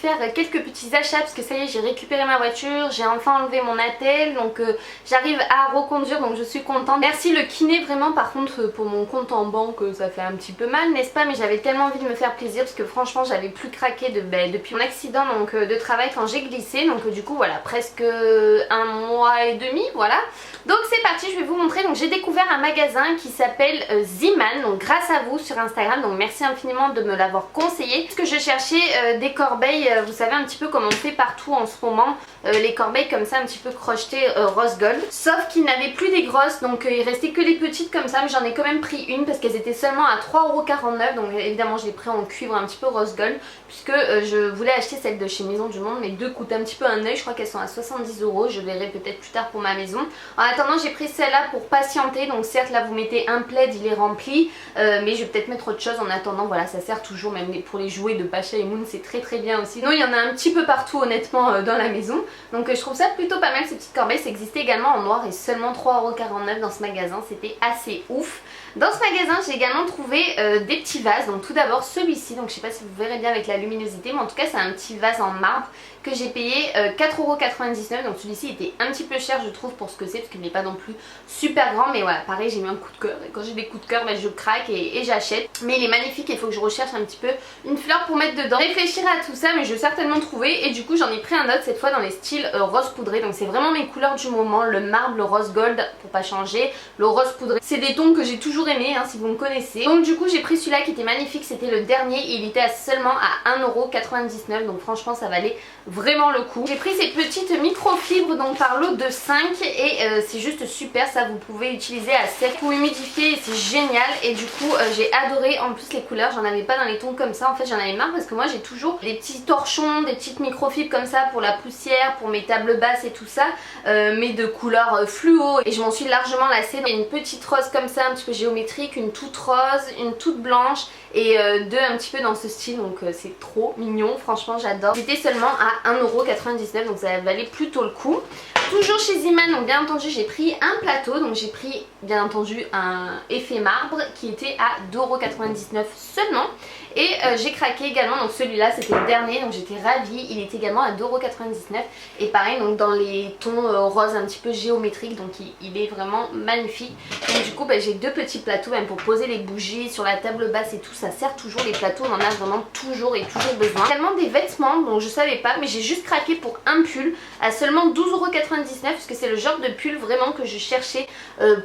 faire quelques petits achats parce que ça y est, j'ai récupéré ma voiture, j'ai enfin enlevé mon attel, donc j'arrive à reconduire, donc je suis contente. Merci le kiné vraiment, par contre pour mon compte en banque ça fait un petit peu mal, n'est-ce pas, mais j'avais tellement envie de me faire plaisir parce que franchement j'avais plus craqué depuis mon accident donc de travail quand j'ai glissé, donc du coup voilà, presque un mois et demi, voilà. Donc c'est parti, je vais vous montrer. Donc j'ai découvert un magasin qui s'appelle Zeeman, donc grâce à vous sur Instagram, donc merci infiniment de me l'avoir conseillé. Parce que je cherchais des corbeilles, vous savez un petit peu comme on fait partout en ce moment, les corbeilles comme ça un petit peu crochetées rose gold. Sauf qu'ils n'avaient plus des grosses, donc il restait que les petites comme ça, mais j'en ai quand même pris une parce qu'elles étaient seulement à 3,49€, donc évidemment je l'ai pris en cuivre un petit peu rose gold, puisque je voulais acheter celle de chez Maison du Monde, mais deux coûtent un petit peu un œil, je crois qu'elles sont à 70€, je verrai peut-être plus tard pour ma maison. En attendant j'ai pris celle-là pour patienter, donc certes là vous mettez un plaid, il est rempli, mais je vais peut-être mettre autre chose en attendant, voilà ça sert toujours, même pour les jouets de Pacha et Moon c'est très bien aussi. Non il y en a un petit peu partout honnêtement dans la maison, donc je trouve ça plutôt pas mal ces petites corbeilles. Ça existait également en noir et seulement 3,49€ dans ce magasin, c'était assez ouf. Dans ce magasin j'ai également trouvé des petits vases, donc tout d'abord celui-ci, donc je sais pas si vous verrez bien avec la luminosité, mais en tout cas c'est un petit vase en marbre que j'ai payé 4,99€, donc celui-ci était un petit peu cher je trouve pour ce que c'est, parce qu'il n'est pas non plus super grand, mais voilà pareil j'ai mis un coup de cœur, et quand j'ai des coups de cœur je craque et j'achète. Mais il est magnifique, il faut que je recherche un petit peu une fleur pour mettre dedans, réfléchir à tout ça, mais je vais certainement trouver, et du coup j'en ai pris un autre cette fois dans les styles rose poudré, donc c'est vraiment mes couleurs du moment, le marbre, le rose gold pour pas changer, le rose poudré, c'est des tons que j'ai toujours aimé hein, si vous me connaissez. Donc du coup j'ai pris celui-là qui était magnifique, c'était le dernier, il était seulement à 1,99€, donc franchement ça valait vraiment le coup. J'ai pris ces petites microfibres donc par lot de 5 et c'est juste super, ça vous pouvez utiliser à sec ou humidifier et c'est génial. Et du coup j'ai adoré, en plus les couleurs j'en avais pas dans les tons comme ça, en fait j'en avais marre parce que moi j'ai toujours des petits torchons, des petites microfibres comme ça pour la poussière, pour mes tables basses et tout ça, mais de couleur fluo, et je m'en suis largement lassée. Il y a une petite rose comme ça un petit peu géométrique, une toute rose, une toute blanche et deux un petit peu dans ce style, donc c'est trop mignon, franchement j'adore. C'était seulement à 1,99€, donc ça valait plutôt le coup. Toujours chez Zeeman, donc bien entendu j'ai pris un plateau, donc j'ai pris bien entendu un effet marbre qui était à 2,99€ seulement. Et j'ai craqué également, donc celui-là c'était le dernier, donc j'étais ravie, il est également à 2,99€. Et pareil donc dans les tons roses un petit peu géométriques, donc il est vraiment magnifique. Donc du coup j'ai deux petits plateaux même pour poser les bougies sur la table basse et tout, ça sert toujours, les plateaux on en a vraiment toujours et toujours besoin. Également des vêtements, donc je savais pas, mais j'ai juste craqué pour un pull à seulement 12,99€ parce que c'est le genre de pull vraiment que je cherchais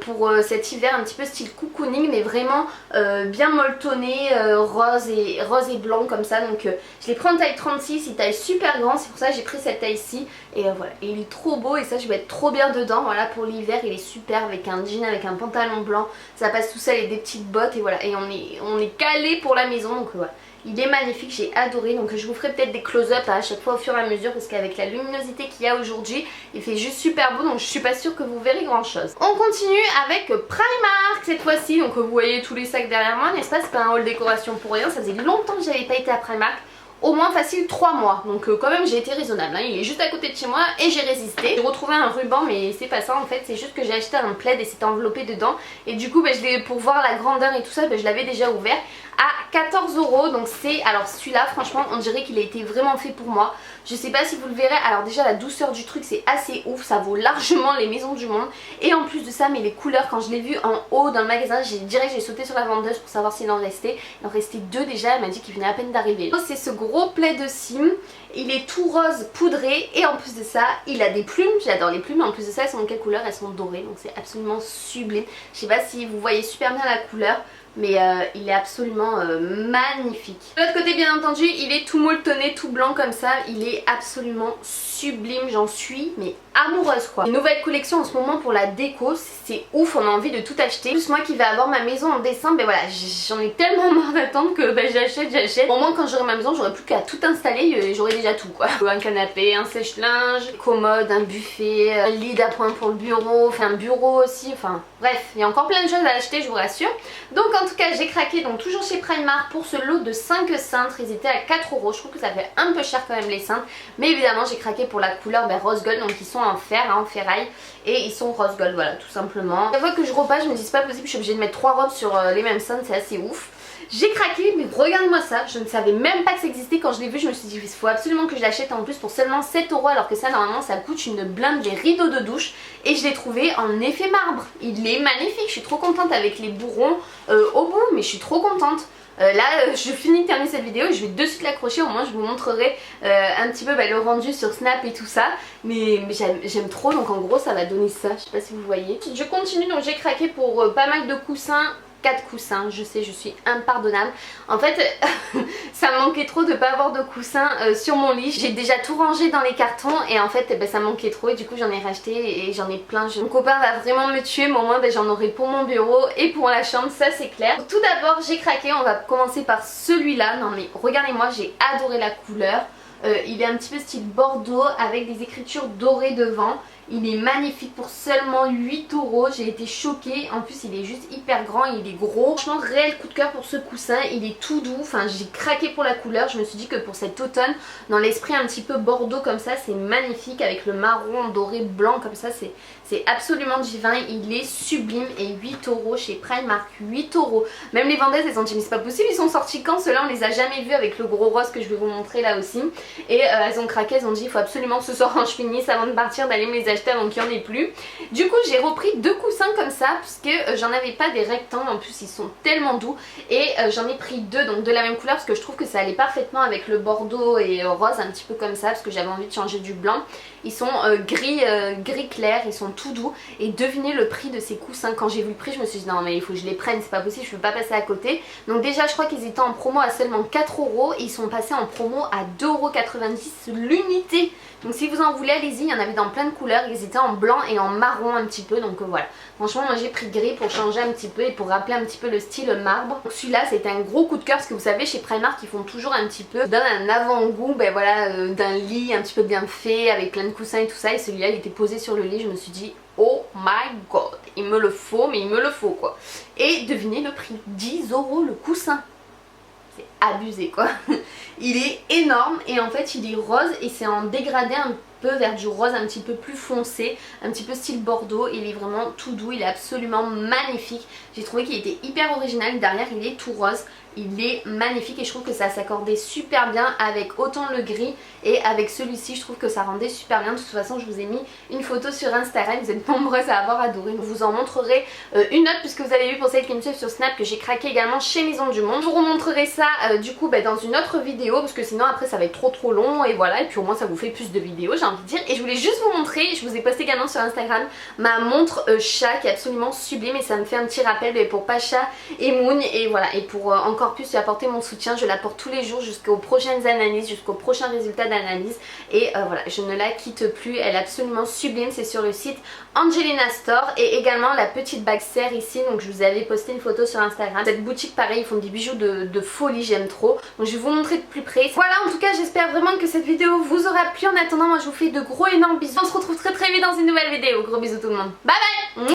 pour cet hiver, un petit peu style cocooning, mais vraiment bien molletonné, rose et blanc comme ça. Donc je l'ai pris en taille 36, il taille super grand, c'est pour ça que j'ai pris cette taille-ci. Et voilà, et il est trop beau et ça je vais être trop bien dedans. Voilà, pour l'hiver il est super avec un jean, avec un pantalon blanc, ça passe tout seul et des petites bottes et voilà, et on est calé pour la maison, donc voilà. Il est magnifique, j'ai adoré, donc je vous ferai peut-être des close-up à chaque fois au fur et à mesure parce qu'avec la luminosité qu'il y a aujourd'hui, il fait juste super beau, donc je suis pas sûre que vous verrez grand chose. On continue avec Primark cette fois-ci, donc vous voyez tous les sacs derrière moi, n'est-ce pas? C'est pas un haul décoration pour rien, ça faisait longtemps que j'avais pas été à Primark. Au moins facile 3 mois, donc quand même j'ai été raisonnable, hein. Il est juste à côté de chez moi et j'ai résisté. J'ai retrouvé un ruban mais c'est pas ça en fait, c'est juste que j'ai acheté un plaid et c'était enveloppé dedans. Et du coup pour voir la grandeur et tout ça, je l'avais déjà ouvert à 14€. Donc c'est, alors celui-là franchement on dirait qu'il a été vraiment fait pour moi. Je sais pas si vous le verrez, alors déjà la douceur du truc c'est assez ouf, ça vaut largement les Maisons du Monde. Et en plus de ça, mais les couleurs, quand je l'ai vu en haut dans le magasin, j'ai sauté sur la vendeuse pour savoir s'il en restait. Il en restait 2 déjà, elle m'a dit qu'il venait à peine d'arriver. C'est ce gros plaid sim, il est tout rose poudré et en plus de ça il a des plumes, j'adore les plumes, en plus de ça elles sont de quelle couleur? Elles sont dorées, donc c'est absolument sublime. Je sais pas si vous voyez super bien la couleur, mais il est absolument magnifique. De l'autre côté bien entendu il est tout molletonné, tout blanc comme ça, il est absolument sublime, j'en suis mais amoureuse quoi. Une nouvelle collection en ce moment pour la déco, c'est ouf, on a envie de tout acheter. Plus moi qui vais avoir ma maison en décembre, mais voilà, j'en ai tellement marre d'attendre que j'achète. Au moins quand j'aurai ma maison j'aurai plus qu'à tout installer, j'aurai déjà tout quoi. Un canapé, un sèche-linge, commode, un buffet, un lit d'appoint pour le bureau, enfin un bureau aussi, enfin bref, il y a encore plein de choses à acheter je vous rassure. Donc en tout cas j'ai craqué donc toujours chez Primark pour ce lot de 5 cintres, ils étaient à 4€, je trouve que ça fait un peu cher quand même les cintres, mais évidemment j'ai craqué pour la couleur rose gold, donc ils sont en fer, hein, en ferraille, et ils sont rose gold, voilà tout simplement. Chaque fois que je repasse je me dis c'est pas possible, je suis obligée de mettre 3 robes sur les mêmes cintres, c'est assez ouf. J'ai craqué, mais regarde-moi ça, je ne savais même pas que ça existait. Quand je l'ai vu, je me suis dit il faut absolument que je l'achète en plus pour seulement 7 € alors que ça normalement ça coûte une blinde des rideaux de douche. Et je l'ai trouvé en effet marbre. Il est magnifique, je suis trop contente avec les bourrons au bout, mais je suis trop contente. Là je finis de terminer cette vidéo et je vais de suite l'accrocher, au moins je vous montrerai un petit peu le rendu sur Snap et tout ça. Mais j'aime trop, donc en gros ça va donner ça, je sais pas si vous voyez. Je continue, donc j'ai craqué pour pas mal de coussins. 4 coussins, je sais, je suis impardonnable. En fait, ça me manquait trop de pas avoir de coussins sur mon lit. J'ai déjà tout rangé dans les cartons et en fait, ça manquait trop et du coup j'en ai racheté et j'en ai plein. Mon copain va vraiment me tuer, mais au moins j'en aurai pour mon bureau et pour la chambre, ça c'est clair. Tout d'abord, j'ai craqué, on va commencer par celui-là. Non mais regardez-moi, j'ai adoré la couleur. Il est un petit peu style bordeaux avec des écritures dorées devant. Il est magnifique pour seulement 8 €. J'ai été choquée. En plus il est juste hyper grand, il est gros. Franchement réel coup de cœur pour ce coussin. Il est tout doux. Enfin j'ai craqué pour la couleur. Je me suis dit que pour cet automne, dans l'esprit un petit peu bordeaux comme ça, c'est magnifique. Avec le marron doré blanc comme ça, c'est absolument divin. Il est sublime. Et 8 € chez Primark. 8 €. Même les vendeuses elles ont dit mais c'est pas possible, ils sont sortis quand? Ceux-là on les a jamais vus, avec le gros rose que je vais vous montrer là aussi. Et elles ont craqué, elles ont dit il faut absolument que ce soit quand je finisse avant de partir d'aller me les acheter avant qu'il n'y en ait plus. Du coup j'ai repris 2 coussins comme ça puisque j'en avais pas des rectangles, en plus ils sont tellement doux. Et j'en ai pris 2 donc de la même couleur parce que je trouve que ça allait parfaitement avec le bordeaux et rose un petit peu comme ça, parce que j'avais envie de changer du blanc. Ils sont gris clair, ils sont tout doux. Et devinez le prix de ces coussins. Quand j'ai vu le prix je me suis dit non mais il faut que je les prenne, c'est pas possible, je peux pas passer à côté. Donc déjà je crois qu'ils étaient en promo à seulement 4 € et ils sont passés en promo à 2,90 € l'unité. Donc si vous en voulez, allez-y, il y en avait dans plein de couleurs. Ils étaient en blanc et en marron un petit peu, donc voilà. Franchement moi j'ai pris gris pour changer un petit peu et pour rappeler un petit peu le style marbre. Donc celui-là c'était un gros coup de cœur parce que vous savez chez Primark ils font toujours un petit peu, donnent un avant-goût d'un lit un petit peu bien fait avec plein de coussins et tout ça. Et celui-là il était posé sur le lit, je me suis dit oh my god, il me le faut, mais il me le faut quoi. Et devinez le prix, 10 € le coussin. C'est abusé quoi. Il est énorme et en fait il est rose et c'est en dégradé un peu vers du rose un petit peu plus foncé, un petit peu style bordeaux. Il est vraiment tout doux, il est absolument magnifique. J'ai trouvé qu'il était hyper original. Derrière il est tout rose, il est magnifique et je trouve que ça s'accordait super bien avec autant le gris et avec celui-ci. Je trouve que ça rendait super bien. De toute façon je vous ai mis une photo sur Instagram, vous êtes nombreuses à avoir adoré. Je vous en montrerai une autre puisque vous avez vu pour celles qui me suivent sur Snap que j'ai craqué également chez Maison du Monde. Je vous remontrerai ça du coup dans une autre vidéo parce que sinon après ça va être trop long et voilà, et puis au moins ça vous fait plus de vidéos j'ai envie de dire. Et je voulais juste vous montrer, je vous ai posté également sur Instagram ma montre chat qui est absolument sublime et ça me fait un petit rappel pour Pacha et Moon et voilà. Et pour encore plus lui apporter mon soutien, je la porte tous les jours jusqu'aux prochaines analyses, jusqu'aux prochains résultats d'analyse. Et voilà, je ne la quitte plus, elle est absolument sublime. C'est sur le site Angelina Store. Et également la petite bague serre ici, donc je vous avais posté une photo sur Instagram. Cette boutique pareil, ils font des bijoux de folie, j'aime trop. Donc je vais vous montrer de plus près. Voilà, en tout cas j'espère vraiment que cette vidéo vous aura plu. En attendant, moi je vous fais de gros énormes bisous. On se retrouve très vite dans une nouvelle vidéo. Gros bisous tout le monde. Bye bye.